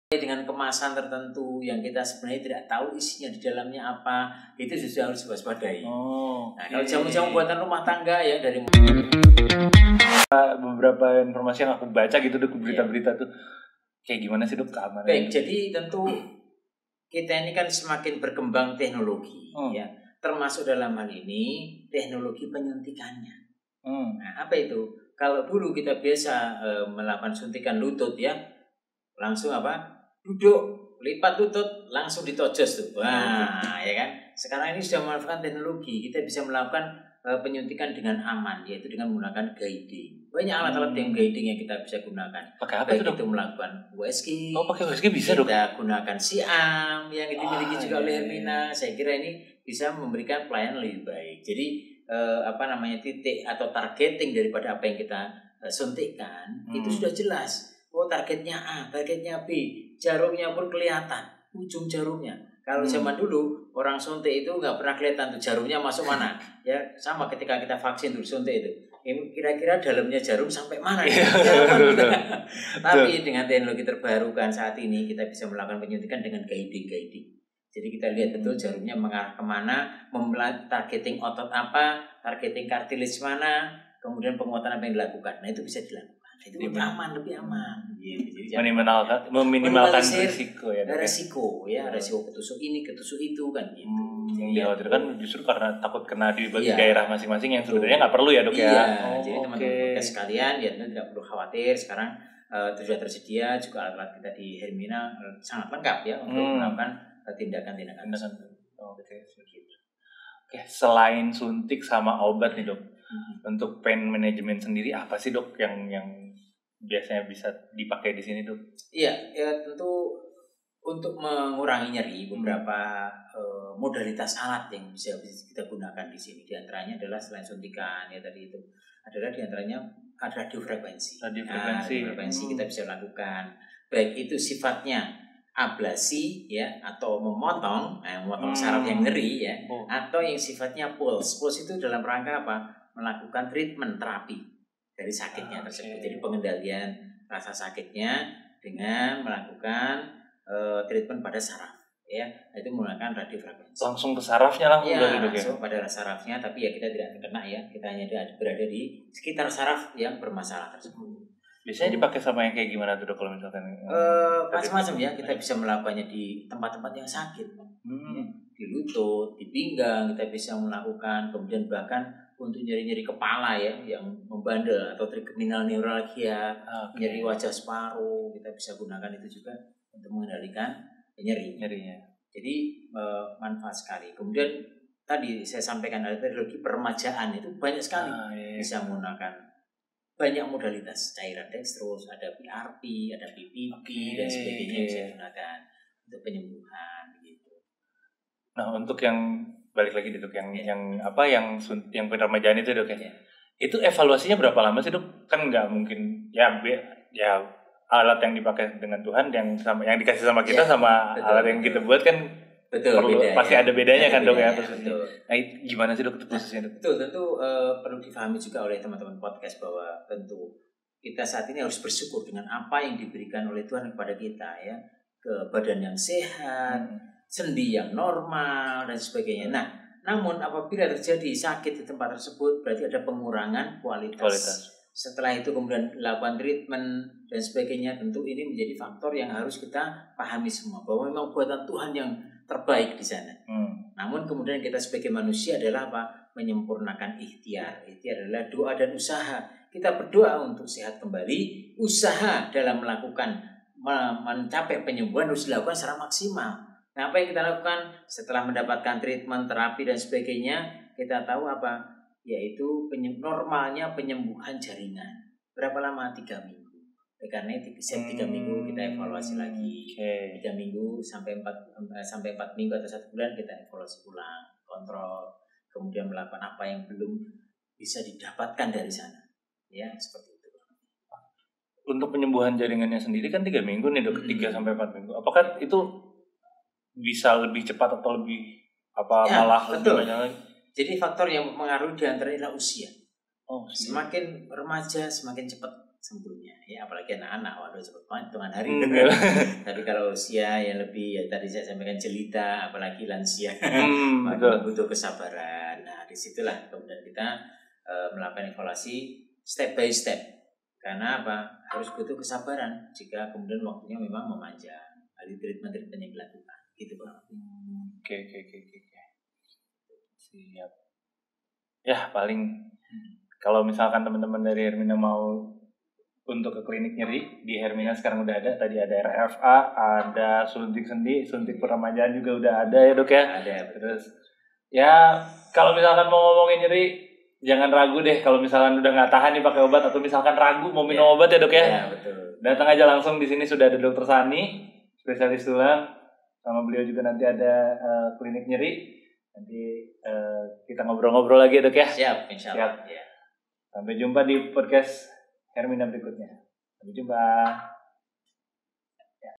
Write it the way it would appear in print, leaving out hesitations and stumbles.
dengan kemasan tertentu yang kita sebenarnya tidak tahu isinya di dalamnya apa, itu justru harus waspadai. Nah, kalau jamu-jamu buatan rumah tangga ya dari beberapa informasi yang aku baca gitu Dok, berita-berita tuh kayak gimana sih Dok keamanan? Baik, jadi tentu kita ini kan semakin berkembang teknologi ya, termasuk dalam hal ini teknologi penyuntikannya. Nah, apa itu? Kalau dulu kita biasa melakukan suntikan lutut ya, langsung duduk, lipat lutut, langsung ditojos tuh. Wah, ya kan? Sekarang ini sudah memanfaatkan teknologi, kita bisa melakukan penyuntikan dengan aman, yaitu dengan menggunakan guiding. Banyak alat-alat yang guiding yang kita bisa gunakan. Pakai apa itu melakukan USG. Pakai USG bisa Dok? Kita gunakan Siam yang dimiliki juga oleh Hermina. Saya kira ini bisa memberikan pelayanan lebih baik. Jadi titik atau targeting daripada apa yang kita suntikkan itu sudah jelas. Oh, targetnya A, targetnya B, jarumnya pun kelihatan, ujung jarumnya. Kalau zaman dulu orang suntik itu nggak pernah kelihatan tuh jarumnya masuk mana. Ya sama ketika kita vaksin tuh suntik itu, kira-kira dalamnya jarum sampai mana? Tapi dengan teknologi terbarukan saat ini kita bisa melakukan penyuntikan dengan guiding. Jadi kita lihat betul jarumnya mengarah kemana, targeting otot apa, targeting kartilis mana, kemudian penguatan apa yang dilakukan. Nah itu bisa dilakukan. Itu lebih aman. Gitu. Jadi meminimalkan risiko ya. Resiko ketusuk ini, ketusuk itu kan gitu. Yang dikhawatirkan justru karena takut kena di daerah masing-masing yang sebenarnya nggak perlu ya Dok ya. Jadi teman-teman sekalian ya tidak perlu khawatir. Sekarang sudah tersedia juga alat-alat kita di Hermina sangat lengkap ya untuk melakukan tindakan-tindakan. Oke, selain suntik sama obat nih Dok, untuk pain management sendiri apa sih Dok yang biasanya bisa dipakai di sini Dok? Iya, ya tentu untuk mengurangi nyeri beberapa modalitas alat yang bisa kita gunakan di sini. Di antaranya adalah selain suntikan ya tadi itu adalah di antaranya ada radiofrekuensi. Radiofrekuensi kita bisa lakukan. Baik itu sifatnya ablasi ya atau memotong saraf yang nyeri ya, atau yang sifatnya pulse. Pulse itu dalam rangka apa? Melakukan treatment terapi dari sakitnya tersebut. Jadi pengendalian rasa sakitnya dengan melakukan treatment pada saraf ya, itu menggunakan radiofrekuensi. Langsung ke sarafnya langsung ya? Langsung pada sarafnya, tapi ya kita tidak terkena ya, kita hanya berada di sekitar saraf yang bermasalah tersebut. Biasanya dipakai sama yang kayak gimana tuh Dok kalau misalkan? Macam-macam ya, kita bisa melakukannya di tempat-tempat yang sakit, di lutut, di pinggang kita bisa melakukan, kemudian bahkan untuk nyeri-nyeri kepala ya, yang membandel atau trigeminal neuralgia, nyeri wajah separuh, kita bisa gunakan itu juga untuk mengendalikan nyerinya. Jadi manfaat sekali. Kemudian tadi saya sampaikan ada teknologi peremajaan itu banyak sekali, bisa menggunakan banyak modalitas, cairan dextrose, ada PRP, ada PPP dan sebagainya bisa digunakan untuk penyembuhan gitu. Nah, untuk yang balik lagi Dok yang peremajaan itu Dok ya. Itu evaluasinya berapa lama sih Dok? Kan nggak mungkin ya alat yang dipakai dengan Tuhan yang dikasih sama kita sama alat yang kita buat kan pasti ada bedanya kan Dok ya. Nah, gimana sih Dok prosesnya Dok? Tentu perlu difahami juga oleh teman-teman podcast bahwa tentu kita saat ini harus bersyukur dengan apa yang diberikan oleh Tuhan kepada kita ya, ke badan yang sehat, sendi yang normal dan sebagainya. Nah, namun apabila terjadi sakit di tempat tersebut berarti ada pengurangan kualitas. Setelah itu kemudian dilakukan treatment dan sebagainya, tentu ini menjadi faktor yang harus kita pahami semua bahwa memang buatan Tuhan yang terbaik di sana. Namun kemudian kita sebagai manusia adalah menyempurnakan ikhtiar. Ikhtiar adalah doa dan usaha. Kita berdoa untuk sehat kembali, usaha dalam mencapai penyembuhan harus dilakukan secara maksimal. Nah, apa yang kita lakukan setelah mendapatkan treatment, terapi dan sebagainya, kita tahu yaitu normalnya penyembuhan jaringan. Berapa lama? 3 minggu. Karena setiap 3 minggu kita evaluasi lagi. 3 minggu sampai 4 minggu atau 1 bulan kita evaluasi ulang, kontrol, kemudian melakukan apa yang belum bisa didapatkan dari sana. Ya, seperti itu. Untuk penyembuhan jaringannya sendiri kan 3 minggu nih Dok, 3 sampai 4 minggu. Apakah itu bisa lebih cepat atau lebih malah betul. Lebih banyak lagi? Jadi faktor yang mempengaruhi diantaranya adalah usia. Semakin remaja semakin cepat sembuhnya. Ya apalagi anak-anak, waduh cepet banget hitungan hari. Tapi kalau usia yang lebih, ya tadi saya sampaikan jelita, apalagi lansia, maka butuh kesabaran. Nah disitulah kemudian kita melakukan evaluasi step by step. Karena apa? Harus butuh kesabaran jika kemudian waktunya memang memanjang. Dari treatment yang dilakukan, gitu Bang. Oke. Siap. Ya paling kalau misalkan teman-teman dari Hermina mau untuk ke klinik nyeri, di Hermina sekarang udah ada. Tadi ada RFA, ada suntik sendi, suntik peremajaan juga udah ada ya dok ya. Ada. Terus ya kalau misalkan mau ngomongin nyeri, jangan ragu deh kalau misalkan udah nggak tahan nih pakai obat, atau misalkan ragu mau minum obat ya dok ya. Iya betul. Datang aja langsung, di sini sudah ada Dokter Sani, spesialis tulang. Sama beliau juga nanti ada klinik nyeri. Nanti kita ngobrol-ngobrol lagi dok ya. Siap, insya Allah. Siap. Ya. Sampai jumpa di podcast Hermina berikutnya. Sampai jumpa.